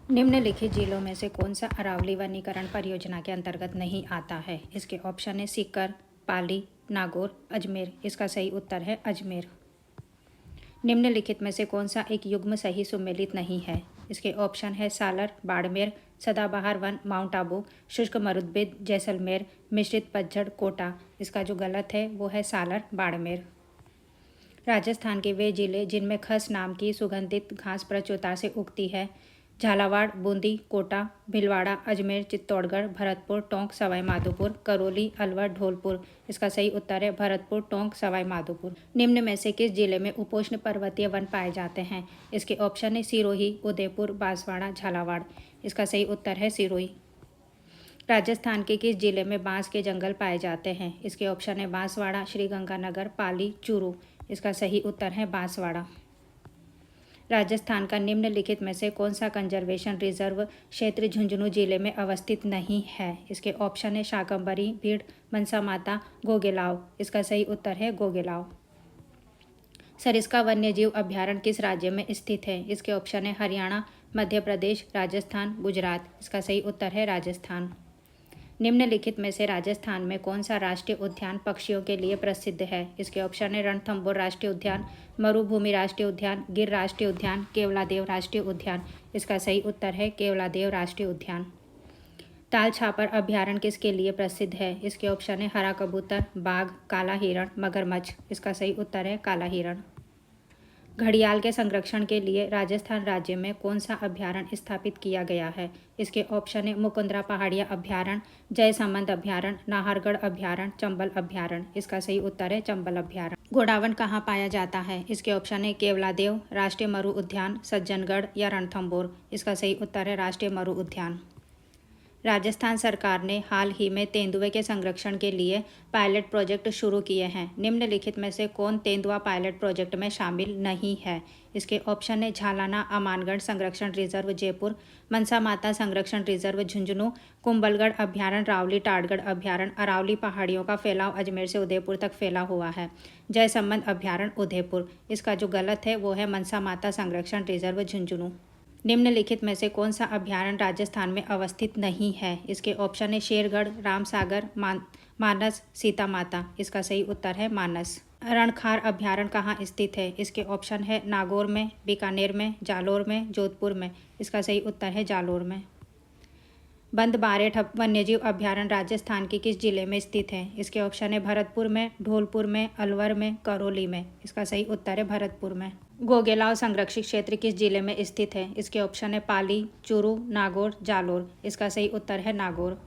निम्नलिखित जिलों में से कौन सा अरावली वनीकरण परियोजना के अंतर्गत नहीं आता है? इसके ऑप्शन है सीकर, पाली, नागौर, अजमेर। इसका सही उत्तर है अजमेर। निम्नलिखित में से कौन सा एक युग्म सही सुमेलित नहीं है? इसके ऑप्शन है सालर, बाड़मेर, सदाबहार वन, माउंट आबू, शुष्क मरुद्भिद, जैसलमेर, मिश्रित पतझड़, कोटा। इसका जो गलत है वो है सालर, बाड़मेर। राजस्थान के वे जिले जिनमें खस नाम की सुगंधित घास प्रचुरता से उगती है: झालावाड़, बूंदी, कोटा, भीलवाड़ा, अजमेर, चित्तौड़गढ़, भरतपुर, टोंक, सवाई माधोपुर, करौली, अलवर, धौलपुर। इसका सही उत्तर है भरतपुर, टोंक, सवाई माधोपुर। निम्न में से किस जिले में उपोष्ण पर्वतीय वन पाए जाते हैं? इसके ऑप्शन है सिरोही, उदयपुर, बांसवाड़ा, झालावाड़। इसका सही उत्तर है सिरोही। राजस्थान के किस जिले में बांस के जंगल पाए जाते हैं? इसके ऑप्शन है बांसवाड़ा, श्रीगंगानगर, पाली, चूरू। इसका सही उत्तर है बांसवाड़ा। राजस्थान का निम्नलिखित में से कौन सा कंजर्वेशन रिजर्व क्षेत्र झुंझुनू जिले में अवस्थित नहीं है? इसके ऑप्शन है शाकंभरी, भीड़, मनसा माता, गोगेलाव। इसका सही उत्तर है गोगेलाव। सरिस्का वन्यजीव अभ्यारण्य किस राज्य में स्थित है? इसके ऑप्शन है हरियाणा, मध्य प्रदेश, राजस्थान, गुजरात। इसका सही उत्तर है राजस्थान। निम्नलिखित में से राजस्थान में कौन सा राष्ट्रीय उद्यान पक्षियों के लिए प्रसिद्ध है? इसके ऑप्शन है रणथंभौर राष्ट्रीय उद्यान, मरुभूमि राष्ट्रीय उद्यान, गिर राष्ट्रीय उद्यान, केवलादेव राष्ट्रीय उद्यान। इसका सही उत्तर है केवलादेव राष्ट्रीय उद्यान। ताल छापर अभ्यारण्य किसके लिए प्रसिद्ध है? इसके ऑप्शन है हरा कबूतर, बाघ, काला हिरण, मगरमच्छ। इसका सही उत्तर है काला हिरण। घड़ियाल के संरक्षण के लिए राजस्थान राज्य में कौन सा अभ्यारण्य स्थापित किया गया है? इसके ऑप्शन है मुकुंदरा पहाड़िया अभ्यारण्य, जयसमंद अभ्यारण्य, नाहरगढ़ अभ्यारण्य, चंबल अभ्यारण्य। इसका सही उत्तर है चंबल अभ्यारण्य। घोड़ावण कहाँ पाया जाता है? इसके ऑप्शन है केवलादेव राष्ट्रीय मरु उद्यान, सज्जनगढ़ या रणथंभौर। इसका सही उत्तर है राष्ट्रीय मरु उद्यान। राजस्थान सरकार ने हाल ही में तेंदुए के संरक्षण के लिए पायलट प्रोजेक्ट शुरू किए हैं। निम्नलिखित में से कौन तेंदुआ पायलट प्रोजेक्ट में शामिल नहीं है? इसके ऑप्शन है झालाना अमानगढ़ संरक्षण रिजर्व जयपुर, मनसा माता संरक्षण रिजर्व झुंझुनू, कुंभलगढ़ अभ्यारण्य, रावली टाटगढ़ अभ्यारण्य। अरावली पहाड़ियों का फैलाव अजमेर से उदयपुर तक फैला हुआ है। जयसमंद अभ्यारण्य उदयपुर। इसका जो गलत है वो है मनसा माता संरक्षण रिजर्व झुंझुनू। निम्नलिखित में से कौन सा अभ्यारण्य राजस्थान में अवस्थित नहीं है? इसके ऑप्शन है शेरगढ़, रामसागर, मानस, सीता माता। इसका सही उत्तर है मानस। रणखार अभ्यारण्य कहाँ स्थित है? इसके ऑप्शन है नागौर में, बीकानेर में, जालोर में, जोधपुर में। इसका सही उत्तर है जालोर में। बंद बारेठ वन्यजीव अभ्यारण्य राजस्थान के किस जिले में स्थित है? इसके ऑप्शन है भरतपुर में, धौलपुर में, अलवर में, करौली में। इसका सही उत्तर है भरतपुर में। गोगेलाव संरक्षित क्षेत्र किस जिले में स्थित है? इसके ऑप्शन है पाली, चूरू, नागौर, जालोर। इसका सही उत्तर है नागौर।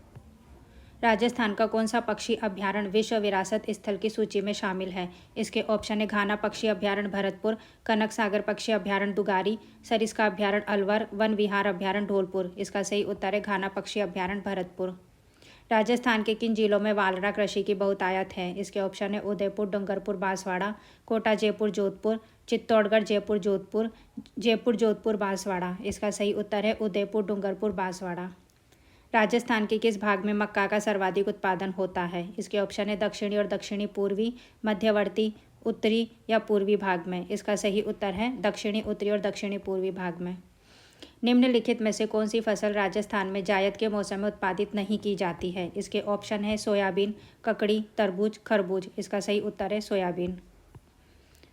राजस्थान का कौन सा पक्षी अभ्यारण्य विश्व विरासत स्थल की सूची में शामिल है? इसके ऑप्शन है घाना पक्षी अभ्यारण्य भरतपुर, कनक सागर पक्षी अभ्यारण्य दुगारी, सरिस्का अभ्यारण्य अलवर, वन विहार अभ्यारण्य धौलपुर। इसका सही उत्तर है घाना पक्षी अभ्यारण्य भरतपुर। राजस्थान के किन जिलों में वालरा कृषि की बहुतायत है? इसके ऑप्शन है उदयपुर, डूंगरपुर, बांसवाड़ा, कोटा, जयपुर, जोधपुर, चित्तौड़गढ़, जयपुर, जोधपुर, जयपुर, जोधपुर, बांसवाड़ा। इसका सही उत्तर है उदयपुर, डूंगरपुर, बांसवाड़ा। राजस्थान के किस भाग में मक्का का सर्वाधिक उत्पादन होता है? इसके ऑप्शन है दक्षिणी और दक्षिणी पूर्वी, मध्यवर्ती, उत्तरी या पूर्वी भाग में। इसका सही उत्तर है दक्षिणी, उत्तरी और दक्षिणी पूर्वी भाग में। निम्नलिखित में से कौन सी फसल राजस्थान में जायद के मौसम में उत्पादित नहीं की जाती है? इसके ऑप्शन है सोयाबीन, ककड़ी, तरबूज, खरबूज। इसका सही उत्तर है सोयाबीन।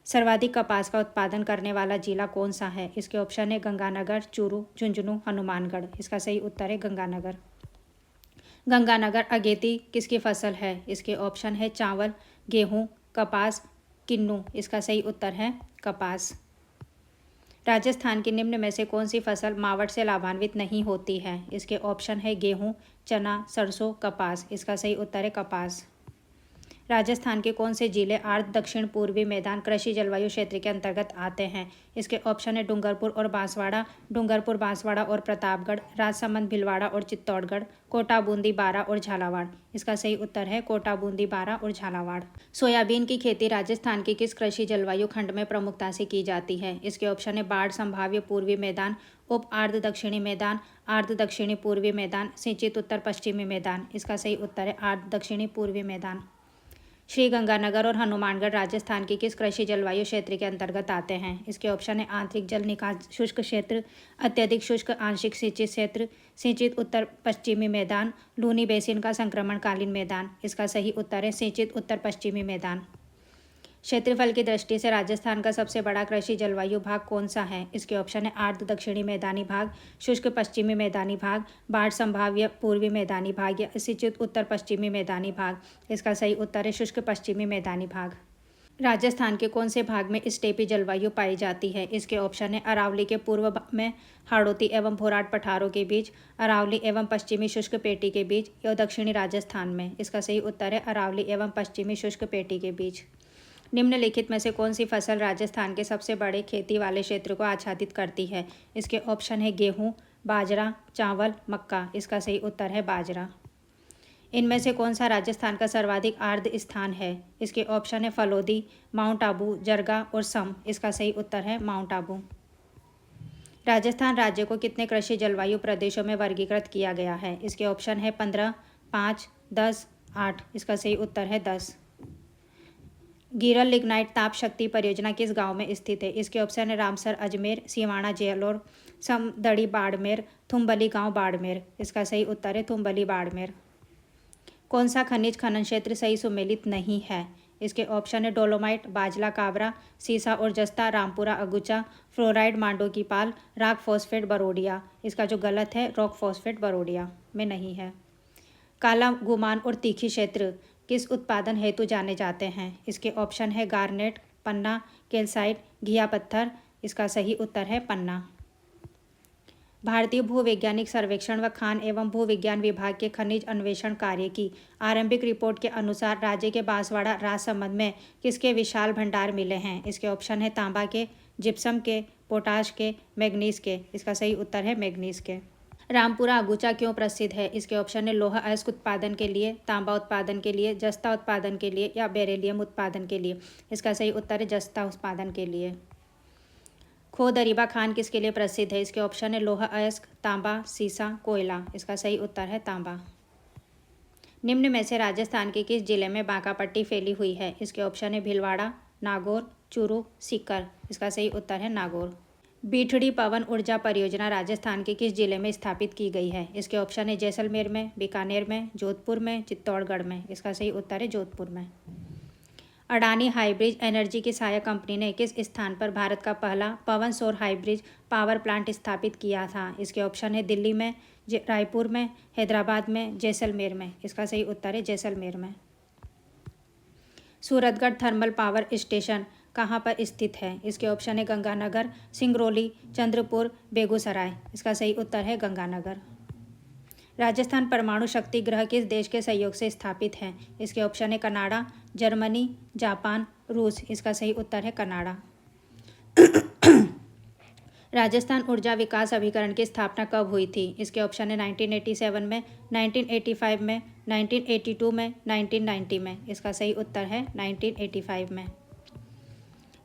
सर्वाधिक कपास का उत्पादन करने वाला जिला कौन सा है? इसके ऑप्शन है गंगानगर, चूरू, झुंझुनू, हनुमानगढ़। इसका सही उत्तर है गंगानगर। गंगानगर अगेती किसकी फसल है? इसके ऑप्शन है चावल, गेहूं, कपास, किन्नू। इसका सही उत्तर है कपास। राजस्थान के निम्न में से कौन सी फसल मावठ से लाभान्वित नहीं होती है? इसके ऑप्शन है गेहूं, चना, सरसों, कपास। इसका सही उत्तर है कपास। राजस्थान के कौन से जिले आर्द्र दक्षिण पूर्वी मैदान कृषि जलवायु क्षेत्र के अंतर्गत आते हैं? इसके ऑप्शन है डूंगरपुर और बांसवाड़ा, डूंगरपुर, बांसवाड़ा और प्रतापगढ़, राजसमंद, भीलवाड़ा और चित्तौड़गढ़, कोटा, बूंदी, बारां और झालावाड़। इसका सही उत्तर है कोटा, बूंदी, बारां और झालावाड़। सोयाबीन की खेती राजस्थान की किस कृषि जलवायु खंड में प्रमुखता से की जाती है? इसके ऑप्शन है बाढ़ संभाव्य पूर्वी मैदान, उप आर्द्र दक्षिणी मैदान, आर्द्र दक्षिणी पूर्वी मैदान, सिंचित उत्तर पश्चिमी मैदान। इसका सही उत्तर है आर्द्र दक्षिणी पूर्वी मैदान। श्रीगंगानगर और हनुमानगढ़ राजस्थान की किस कृषि जलवायु क्षेत्र के अंतर्गत आते हैं? इसके ऑप्शन है आंतरिक जल निकास शुष्क क्षेत्र, अत्यधिक शुष्क आंशिक सिंचित क्षेत्र, सिंचित उत्तर पश्चिमी मैदान, लूनी बेसिन का संक्रमणकालीन मैदान। इसका सही उत्तर है सिंचित उत्तर पश्चिमी मैदान। क्षेत्रफल की दृष्टि से राजस्थान का सबसे बड़ा कृषि जलवायु भाग कौन सा है? इसके ऑप्शन है आर्द्र दक्षिणी मैदानी भाग, शुष्क पश्चिमी मैदानी भाग, बाढ़ संभाव्य पूर्वी मैदानी भाग या सिंचित उत्तर पश्चिमी मैदानी भाग। इसका सही उत्तर है शुष्क पश्चिमी मैदानी भाग। राजस्थान के कौन से भाग में स्टेपी जलवायु पाई जाती है? इसके ऑप्शन है अरावली के पूर्व में हाड़ौती एवं भोराट पठारों के बीच, अरावली एवं पश्चिमी शुष्क पेटी के बीच या दक्षिणी राजस्थान में। इसका सही उत्तर है अरावली एवं पश्चिमी शुष्क पेटी के बीच। निम्नलिखित में से कौन सी फसल राजस्थान के सबसे बड़े खेती वाले क्षेत्र को आच्छादित करती है? इसके ऑप्शन है गेहूँ, बाजरा, चावल, मक्का। इसका सही उत्तर है बाजरा। इनमें से कौन सा राजस्थान का सर्वाधिक आर्द्र स्थान है? इसके ऑप्शन है फलोदी, माउंट आबू, जरगा और सम। इसका सही उत्तर है माउंट आबू। राजस्थान राज्य को कितने कृषि जलवायु प्रदेशों में वर्गीकृत किया गया है? इसके ऑप्शन है 15, 5, 10, 8। इसका सही उत्तर है 10। गिरल लिग्नाइट ताप शक्ति परियोजना किस गांव में स्थित है? इसके ऑप्शन है रामसर अजमेर, सिवाना जेलोर, समदड़ी बाड़मेर, थुम्बली गांव बाड़मेर। इसका सही उत्तर है थुम्बली बाड़मेर। कौन सा खनिज खनन क्षेत्र सही सुमेलित नहीं है? इसके ऑप्शन है डोलोमाइट, बाजला काबरा, सीसा और जस्ता, रामपुरा अगुचा, फ्लोराइड मांडो की पाल, रॉक फॉस्फेट बरोडिया। इसका जो गलत है रॉक फॉस्फेट बरोडिया में नहीं है। काला गुमान और तीखी क्षेत्र किस उत्पादन हेतु जाने जाते हैं? इसके ऑप्शन है गार्नेट, पन्ना, कैल्साइट, घिया पत्थर। इसका सही उत्तर है पन्ना। भारतीय भूवैज्ञानिक सर्वेक्षण व खान एवं भूविज्ञान विभाग के खनिज अन्वेषण कार्य की आरंभिक रिपोर्ट के अनुसार राज्य के बांसवाड़ा राजसमंद में किसके विशाल भंडार मिले हैं? इसके ऑप्शन है तांबा के, जिप्सम के, पोटाश के, मैग्नीज के। इसका सही उत्तर है मैग्नीज के। रामपुरा अगुचा क्यों प्रसिद्ध है? इसके ऑप्शन है लोहा अयस्क उत्पादन के लिए, तांबा उत्पादन के लिए, जस्ता उत्पादन के लिए या बेरिलियम उत्पादन के लिए। इसका सही उत्तर है जस्ता उत्पादन के लिए। खो दरीबा खान किसके लिए प्रसिद्ध है? इसके ऑप्शन है लोहा अयस्क, तांबा, सीसा, कोयला। इसका सही उत्तर है तांबा। निम्न में से राजस्थान के किस जिले में बांका पट्टी फैली हुई है? इसके ऑप्शन है भीलवाड़ा, नागौर, चूरू, सीकर। इसका सही उत्तर है नागौर। बीठड़ी पवन ऊर्जा परियोजना राजस्थान के किस जिले में स्थापित की गई है? इसके ऑप्शन है जैसलमेर में, बीकानेर में, जोधपुर में, चित्तौड़गढ़ में। इसका सही उत्तर है जोधपुर में। अडानी हाइब्रिज एनर्जी की सहायक कंपनी ने किस स्थान पर भारत का पहला पवन सौर हाइब्रिज पावर प्लांट स्थापित किया था? इसके ऑप्शन है दिल्ली में, रायपुर में, हैदराबाद में, जैसलमेर में। इसका सही उत्तर है जैसलमेर में। सूरतगढ़ थर्मल पावर स्टेशन कहाँ पर स्थित है? इसके ऑप्शन है गंगानगर, सिंगरौली, चंद्रपुर, बेगूसराय। इसका सही उत्तर है गंगानगर। राजस्थान परमाणु शक्ति गृह किस देश के सहयोग से स्थापित है? इसके ऑप्शन है कनाडा, जर्मनी, जापान, रूस। इसका सही उत्तर है कनाडा। राजस्थान ऊर्जा विकास अभिकरण की स्थापना कब हुई थी? इसके ऑप्शन है 1987 में, 1985 में, 1982 में, 1990 में। इसका सही उत्तर है 1985 में।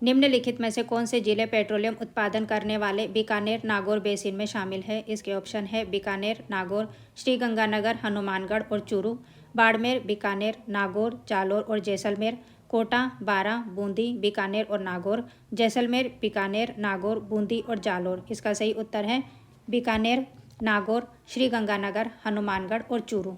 निम्नलिखित में से कौन से जिले पेट्रोलियम उत्पादन करने वाले बीकानेर नागौर बेसिन में शामिल है? इसके ऑप्शन है बीकानेर, नागौर, श्रीगंगानगर, हनुमानगढ़ और चूरू, बाड़मेर, बीकानेर, नागौर, जालोर और जैसलमेर, कोटा, बारां, बूंदी, बीकानेर और नागौर, जैसलमेर, बीकानेर, नागौर, बूंदी और जालोर। इसका सही उत्तर है बीकानेर, नागौर, श्रीगंगानगर, हनुमानगढ़ और चूरू।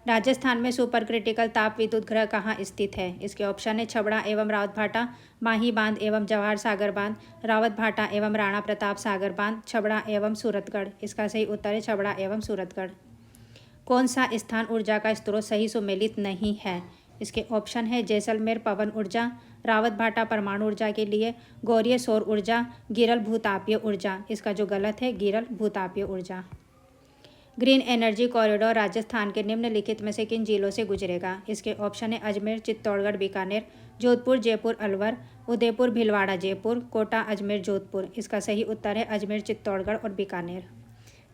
राजस्थान में सुपर क्रिटिकल ताप विद्युत गृह कहाँ स्थित है? इसके ऑप्शन है छबड़ा एवं रावत भाटा, माही बांध एवं जवाहर सागर बांध, रावत भाटा एवं राणा प्रताप सागर बांध, छबड़ा एवं सूरतगढ़। इसका सही उत्तर है छबड़ा एवं सूरतगढ़। कौन सा स्थान ऊर्जा का स्रोत सही सुमेलित नहीं है? इसके ऑप्शन है जैसलमेर पवन ऊर्जा, रावत भाटा परमाणु ऊर्जा के लिए, गौरीय सौर ऊर्जा, गिरल भूतापीय ऊर्जा। इसका जो गलत है गिरल भूतापीय ऊर्जा। ग्रीन एनर्जी कॉरिडोर राजस्थान के निम्नलिखित में से किन जिलों से गुजरेगा? इसके ऑप्शन है अजमेर, चित्तौड़गढ़, बीकानेर, जोधपुर, जयपुर, अलवर, उदयपुर, भीलवाड़ा, जयपुर, कोटा, अजमेर, जोधपुर। इसका सही उत्तर है अजमेर, चित्तौड़गढ़ और बीकानेर।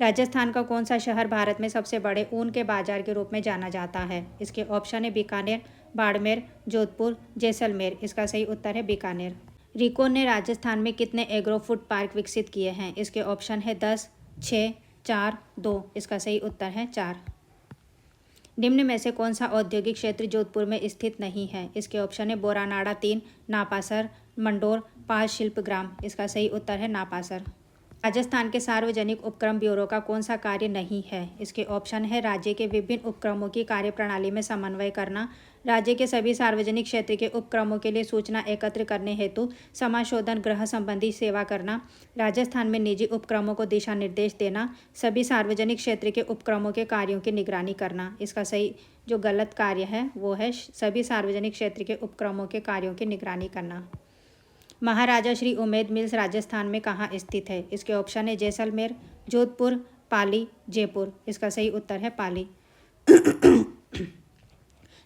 राजस्थान का कौन सा शहर भारत में सबसे बड़े ऊन के बाजार के रूप में जाना जाता है? इसके ऑप्शन है बीकानेर, बाड़मेर, जोधपुर, जैसलमेर। इसका सही उत्तर है बीकानेर। रिको ने राजस्थान में कितने एग्रो फूड पार्क विकसित किए हैं? इसके ऑप्शन है 10, 6, 4, 2। इसका सही उत्तर है 4। निम्न में से कौन सा औद्योगिक क्षेत्र जोधपुर में स्थित नहीं है? इसके ऑप्शन है बोरानाड़ा 3, नापासर, मंडोर, 5 शिल्पग्राम। इसका सही उत्तर है नापासर। राजस्थान के सार्वजनिक उपक्रम ब्यूरो का कौन सा कार्य नहीं है? इसके ऑप्शन है राज्य के विभिन्न उपक्रमों की कार्यप्रणाली में समन्वय करना, राज्य के सभी सार्वजनिक क्षेत्र के उपक्रमों के लिए सूचना एकत्र करने हेतु समाशोधन ग्रह संबंधी सेवा करना, राजस्थान में निजी उपक्रमों को दिशा निर्देश देना, सभी सार्वजनिक क्षेत्र के उपक्रमों के कार्यों की निगरानी करना। इसका सही जो गलत कार्य है वो है सभी सार्वजनिक क्षेत्र के उपक्रमों के कार्यों की निगरानी करना। महाराजा श्री उमेद मिल्स राजस्थान में कहाँ स्थित है? इसके ऑप्शन है जैसलमेर, जोधपुर, पाली, जयपुर। इसका सही उत्तर है पाली।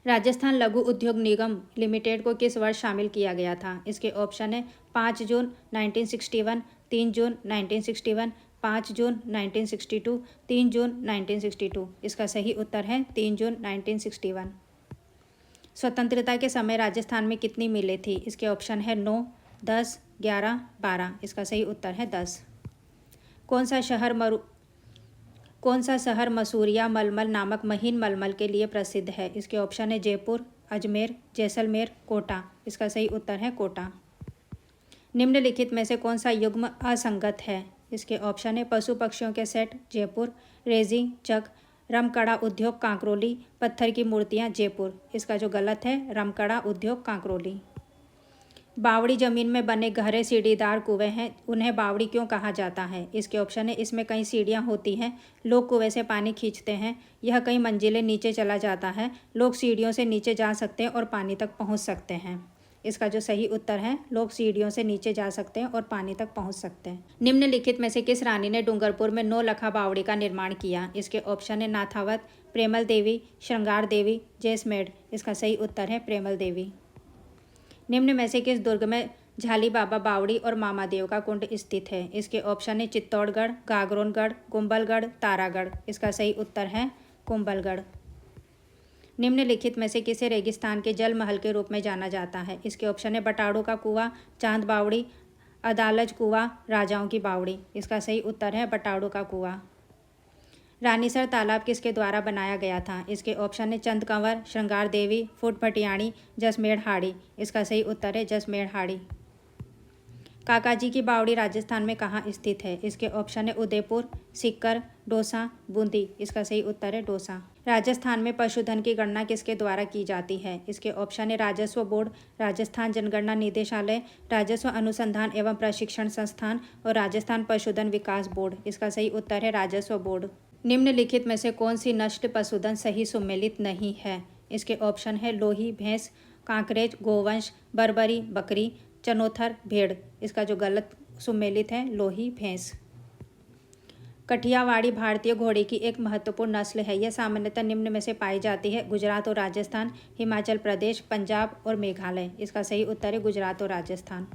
राजस्थान लघु उद्योग निगम लिमिटेड को किस वर्ष शामिल किया गया था? इसके ऑप्शन है 5 जून 1961, 3 जून 1961, 5 जून 1962, 3 जून 1962। इसका सही उत्तर है 3 जून 1961। स्वतंत्रता के समय राजस्थान में कितनी मिलें थी? इसके ऑप्शन है 9, 10, 11, 12। इसका सही उत्तर है 10। कौन सा शहर मसूरिया मलमल नामक महीन मलमल के लिए प्रसिद्ध है? इसके ऑप्शन है जयपुर, अजमेर, जैसलमेर, कोटा। इसका सही उत्तर है कोटा। निम्नलिखित में से कौन सा युग्म असंगत है? इसके ऑप्शन है पशु पक्षियों के सेट, जयपुर, रेजिंग, चक, रमकड़ा उद्योग, कांकरोली, पत्थर की मूर्तियाँ, जयपुर। इसका जो गलत है रमकड़ा उद्योग, कांकरोली। बावड़ी जमीन में बने गहरे सीढ़ीदार कुएं हैं, उन्हें बावड़ी क्यों कहा जाता है? इसके ऑप्शन है इसमें कई सीढ़ियां होती हैं, लोग कुएं से पानी खींचते हैं, यह कई मंजिलें नीचे चला जाता है, लोग सीढ़ियों से नीचे जा सकते हैं और पानी तक पहुंच सकते हैं। इसका जो सही उत्तर है लोग सीढ़ियों से नीचे जा सकते हैं और पानी तक पहुंच सकते हैं। निम्नलिखित में से किस रानी ने डूंगरपुर में 9 लखा बावड़ी का निर्माण किया? इसके ऑप्शन है नाथावत, प्रेमल देवी, श्रृंगार देवी, जैसमेढ़। इसका सही उत्तर है प्रेमल देवी। निम्न में से किस दुर्ग में झाली बाबा बावड़ी और मामादेव का कुंड स्थित है? इसके ऑप्शन है चित्तौड़गढ़, गागरोनगढ़, कुंभलगढ़, तारागढ़। इसका सही उत्तर है कुंभलगढ़। निम्नलिखित में से किसे रेगिस्तान के जल महल के रूप में जाना जाता है? इसके ऑप्शन है बटाड़ों का कुआं, चांद बावड़ी, अदालज कुआं, राजाओं की बावड़ी। इसका सही उत्तर है बटाड़ों का कुआं। रानीसर तालाब किसके द्वारा बनाया गया था? इसके ऑप्शन है चंद कंवर, श्रृंगार देवी, फुट भटियाणी, जसमेढ़ हाड़ी। इसका सही उत्तर है जसमेढ़ हाड़ी। काकाजी की बावड़ी राजस्थान में कहाँ स्थित है? इसके ऑप्शन है उदयपुर, सीकर, डोसा, बूंदी। इसका सही उत्तर है डोसा। राजस्थान में पशुधन की गणना किसके द्वारा की जाती है? इसके ऑप्शन है राजस्व बोर्ड, राजस्थान जनगणना निदेशालय, राजस्व अनुसंधान एवं प्रशिक्षण संस्थान और राजस्थान पशुधन विकास बोर्ड। इसका सही उत्तर है राजस्व बोर्ड। निम्नलिखित में से कौन सी नस्ल पशुधन सही सुमेलित नहीं है? इसके ऑप्शन है लोही भैंस, कांकरेज गोवंश, बर्बरी बकरी, चनोथर भेड़। इसका जो गलत सुमेलित है लोही भैंस। कठियावाड़ी भारतीय घोड़े की एक महत्वपूर्ण नस्ल है। यह सामान्यतः निम्न में से पाई जाती है गुजरात और राजस्थान, हिमाचल प्रदेश, पंजाब और मेघालय। इसका सही उत्तर है गुजरात और राजस्थान।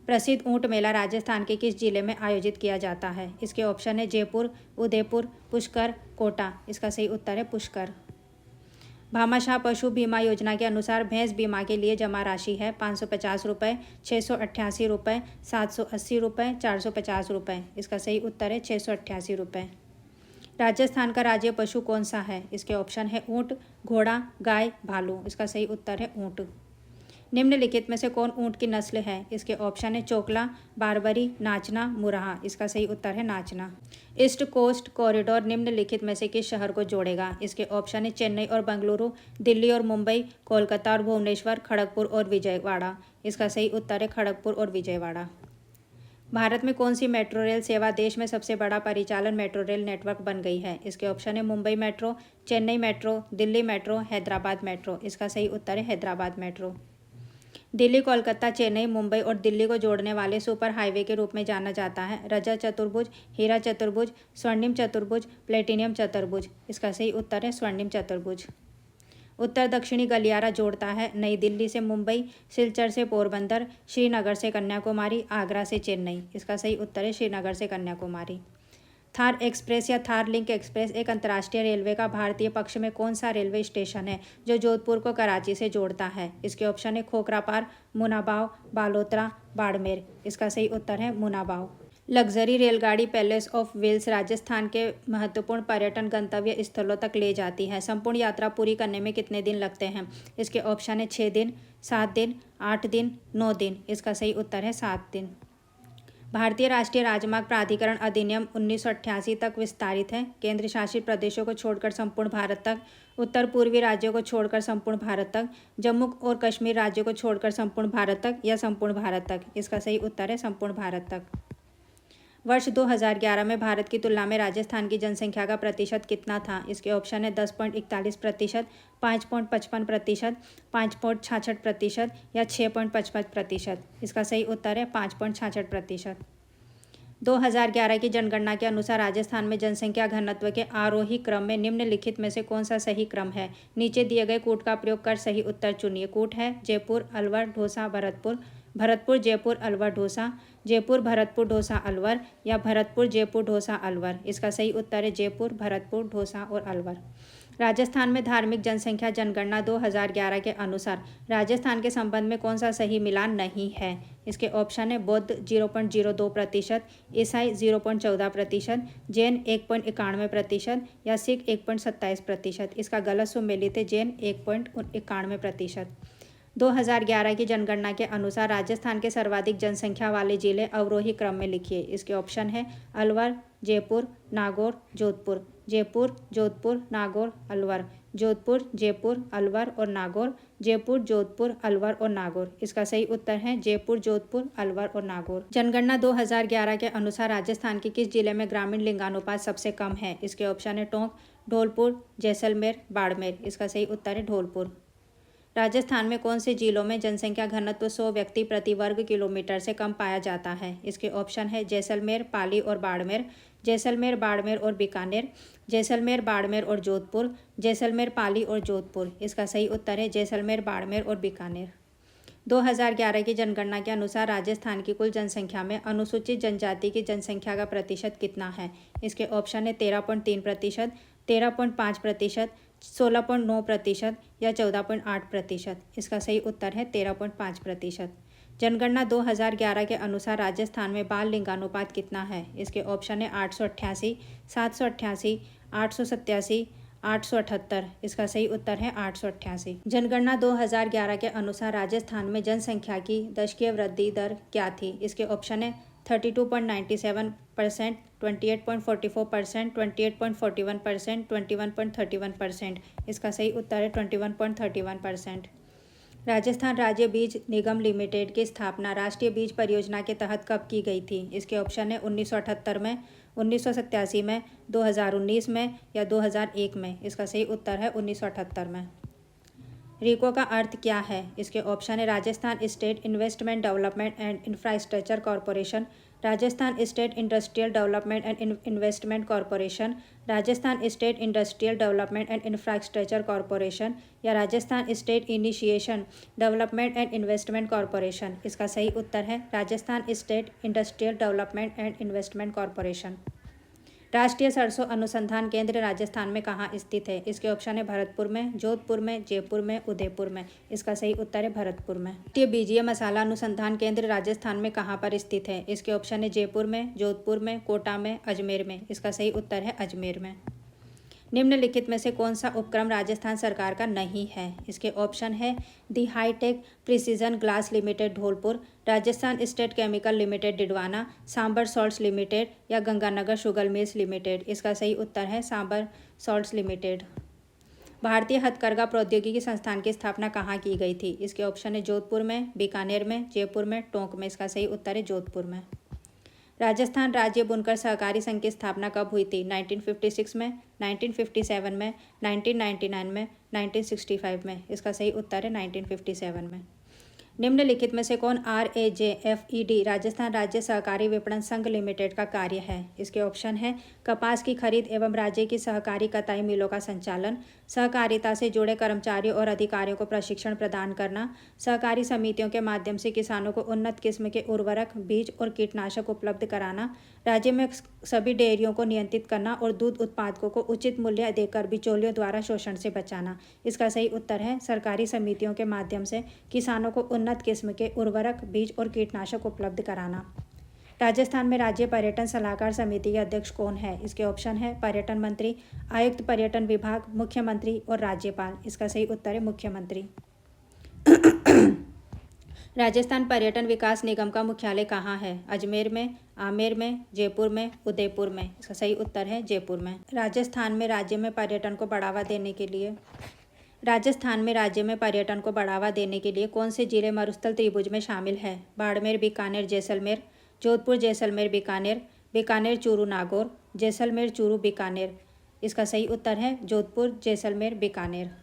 प्रसिद्ध ऊंट मेला राजस्थान के किस जिले में आयोजित किया जाता है? इसके ऑप्शन है जयपुर, उदयपुर, पुष्कर, कोटा। इसका सही उत्तर है पुष्कर। भामाशाह पशु बीमा योजना के अनुसार भैंस बीमा के लिए जमा राशि है 550 रुपये, 688 रुपये, 780 रुपये, 450 रुपये। इसका सही उत्तर है 688 रुपये। राजस्थान का राज्य पशु कौन सा है? इसके ऑप्शन है ऊंट, घोड़ा, गाय, भालू। इसका सही उत्तर है ऊंट। निम्नलिखित में से कौन ऊंट की नस्ल है? इसके ऑप्शन है चोकला, बारबरी, नाचना, मुराहा। इसका सही उत्तर है नाचना। ईस्ट कोस्ट कॉरिडोर निम्नलिखित में से किस शहर को जोड़ेगा? इसके ऑप्शन है चेन्नई और बेंगलुरु, दिल्ली और मुंबई, कोलकाता और भुवनेश्वर, खड़गपुर और विजयवाड़ा। इसका सही उत्तर है खड़गपुर और विजयवाड़ा। भारत में कौन सी मेट्रो रेल सेवा देश में सबसे बड़ा परिचालन मेट्रो रेल नेटवर्क बन गई है? इसके ऑप्शन है Mumbai metro, Chennai metro, Delhi metro, Hyderabad metro. इसका सही उत्तर है हैदराबाद मेट्रो। दिल्ली, कोलकाता, चेन्नई, मुंबई और दिल्ली को जोड़ने वाले सुपर हाईवे के रूप में जाना जाता है रजत चतुर्भुज, हीरा चतुर्भुज, स्वर्णिम चतुर्भुज, प्लेटिनियम चतुर्भुज। इसका सही उत्तर है स्वर्णिम चतुर्भुज। उत्तर दक्षिणी गलियारा जोड़ता है नई दिल्ली से मुंबई, सिलचर से पोरबंदर, श्रीनगर से कन्याकुमारी, आगरा से चेन्नई। इसका सही उत्तर है श्रीनगर से कन्याकुमारी। थार एक्सप्रेस या थार लिंक एक्सप्रेस एक अंतर्राष्ट्रीय रेलवे का भारतीय पक्ष में कौन सा रेलवे स्टेशन है जो जोधपुर को कराची से जोड़ता है? इसके ऑप्शन है खोखरापार, मुनाबाव, बालोतरा, बाड़मेर। इसका सही उत्तर है मुनाबाव। लग्जरी रेलगाड़ी पैलेस ऑफ व्हील्स राजस्थान के महत्वपूर्ण पर्यटन गंतव्य स्थलों तक ले जाती है। संपूर्ण यात्रा पूरी करने में कितने दिन लगते हैं? इसके ऑप्शन है 6 दिन, 7 दिन, 8 दिन, 9 दिन। इसका सही उत्तर है 7 दिन। भारतीय राष्ट्रीय राजमार्ग प्राधिकरण अधिनियम 1988 तक विस्तारित है। केंद्र शासित प्रदेशों को छोड़कर संपूर्ण भारत तक, उत्तर पूर्वी राज्यों को छोड़कर संपूर्ण भारत तक, जम्मू और कश्मीर राज्यों को छोड़कर संपूर्ण भारत तक या संपूर्ण भारत तक। इसका सही उत्तर है संपूर्ण भारत तक। वर्ष 2011 में भारत की तुलना में राजस्थान की जनसंख्या का प्रतिशत कितना था? इसके ऑप्शन है 10.41%, 5.55%, 5.66% या 6.55%। इसका सही उत्तर है 5.66%। 2011 की जनगणना के अनुसार राजस्थान में जनसंख्या घनत्व के आरोही क्रम में निम्नलिखित में से कौन सा सही क्रम है? नीचे दिए गए कूट का प्रयोग कर सही उत्तर चुनिए। कूट है जयपुर, अलवर, ढोसा, भरतपुर, भरतपुर, जयपुर, अलवर, ढोसा, जयपुर, भरतपुर, ढोसा, अलवर या भरतपुर, जयपुर, ढोसा, अलवर। इसका सही उत्तर है जयपुर, भरतपुर, ढोसा और अलवर। राजस्थान में धार्मिक जनसंख्या जनगणना 2011 के अनुसार राजस्थान के संबंध में कौन सा सही मिलान नहीं है? इसके ऑप्शन है बौद्ध 0.02%, ईसाई 0.14%, जैन 1.91% या सिख 1.27%। इसका गलत सुमेलित है जैन 1.91%। 2011 की जनगणना के अनुसार राजस्थान के सर्वाधिक जनसंख्या वाले जिले अवरोही क्रम में लिखिए। इसके ऑप्शन है अलवर, जयपुर, नागौर, जोधपुर, जयपुर, जोधपुर, नागौर, अलवर, जोधपुर, जयपुर, अलवर और नागौर, जयपुर, जोधपुर, अलवर और नागौर। इसका सही उत्तर है जयपुर, जोधपुर, अलवर और नागौर। जनगणना 2011 के अनुसार राजस्थान के किस जिले में ग्रामीण लिंगानुपात सबसे कम है? इसके ऑप्शन है टोंक, धौलपुर, जैसलमेर, बाड़मेर। इसका सही उत्तर है धौलपुर। राजस्थान में कौन से जिलों में जनसंख्या घनत्व 100 व्यक्ति प्रति वर्ग किलोमीटर से कम पाया जाता है? इसके ऑप्शन है जैसलमेर, पाली और बाड़मेर, जैसलमेर, बाड़मेर और बीकानेर, जैसलमेर, बाड़मेर और जोधपुर, जैसलमेर, पाली और जोधपुर। इसका सही उत्तर है जैसलमेर, बाड़मेर और बीकानेर। 2011 की जनगणना के अनुसार राजस्थान की कुल जनसंख्या में अनुसूचित जनजाति की जनसंख्या का प्रतिशत कितना है? इसके ऑप्शन है 13.3%, 13.5%, 16.9% या 14.8%। इसका सही उत्तर है 13.5%। जनगणना 2011 के अनुसार राजस्थान में बाल लिंगानुपात कितना है? इसके ऑप्शन है 888, 788, 887, 878। इसका सही उत्तर है 888। जनगणना 2011 के अनुसार राजस्थान में जनसंख्या की दशकीय वृद्धि दर क्या थी? इसके ऑप्शन है 32.97%, 28.44%, 28.41%, 21.31%। इसका सही उत्तर है 21.31%। राजस्थान राज्य बीज निगम लिमिटेड की स्थापना राष्ट्रीय बीज परियोजना के तहत कब की गई थी? इसके ऑप्शन है 1978 में, 1987 में, 2019 में या 2001 में। इसका सही उत्तर है 1978 में। रीको का अर्थ क्या है? इसके ऑप्शन है Rajasthan state investment development and infrastructure corporation, Rajasthan state industrial development and investment corporation, Rajasthan state industrial development and infrastructure corporation या Rajasthan state initiation development and investment corporation. इसका सही उत्तर है Rajasthan state industrial development and investment corporation. राष्ट्रीय सरसों अनुसंधान केंद्र राजस्थान में कहाँ स्थित है? इसके ऑप्शन है भरतपुर में, जोधपुर में, जयपुर में, उदयपुर में। इसका सही उत्तर है भरतपुर में। राष्ट्रीय बीजीय मसाला अनुसंधान केंद्र राजस्थान में कहाँ पर स्थित है? इसके ऑप्शन है जयपुर में, जोधपुर में, कोटा में, अजमेर में। इसका सही उत्तर है अजमेर में। निम्नलिखित में से कौन सा उपक्रम राजस्थान सरकार का नहीं है? इसके ऑप्शन है the hitech precision glass limited Dholpur, Rajasthan state chemical limited Didwana, Sambhar salts limited या गंगानगर शुगर मिल्स लिमिटेड। इसका सही उत्तर है सांबर सॉल्ट्स लिमिटेड। भारतीय हथकरघा प्रौद्योगिकी संस्थान की स्थापना कहाँ की गई थी? इसके ऑप्शन है जोधपुर में, बीकानेर में, जयपुर में, टोंक में। इसका सही उत्तर है जोधपुर में। राजस्थान राज्य बुनकर सहकारी संघ की स्थापना कब हुई थी? 1956 में, 1957 में, 1999 में, 1965 में। इसका सही उत्तर है 1957 में। निम्नलिखित में से कौन RAJFED राजस्थान राज्य सहकारी विपणन संघ लिमिटेड का कार्य है? इसके ऑप्शन है कपास की खरीद एवं राज्य की सहकारी कताई मिलों का संचालन, सहकारिता से जुड़े कर्मचारियों और अधिकारियों को प्रशिक्षण प्रदान करना, सहकारी समितियों के माध्यम से किसानों को उन्नत किस्म के उर्वरक, बीज और कीटनाशक उपलब्ध कराना, राज्य में सभी डेयरियों को नियंत्रित करना और दूध उत्पादकों को उचित मूल्य देकर बिचौलियों द्वारा शोषण से बचाना। इसका सही उत्तर है सरकारी समितियों के माध्यम से किसानों को उन्नत किस्म के उर्वरक, बीज और कीटनाशक उपलब्ध कराना। राजस्थान में राज्य पर्यटन सलाहकार समिति के अध्यक्ष कौन है? इसके ऑप्शन है पर्यटन मंत्री, आयुक्त पर्यटन विभाग, मुख्यमंत्री और राज्यपाल। इसका सही उत्तर है मुख्यमंत्री। राजस्थान पर्यटन विकास निगम का मुख्यालय कहाँ है? अजमेर में, आमेर में, जयपुर में, उदयपुर में। इसका सही उत्तर है जयपुर में। राजस्थान में राज्य में पर्यटन को बढ़ावा देने के लिए कौन से जिले मरुस्थल त्रिभुज में शामिल है? बाड़मेर, बीकानेर, जैसलमेर, जोधपुर, जैसलमेर, बीकानेर, बीकानेर, चूरू, नागौर, जैसलमेर, चूरू, बीकानेर। इसका सही उत्तर है जोधपुर, जैसलमेर, बीकानेर।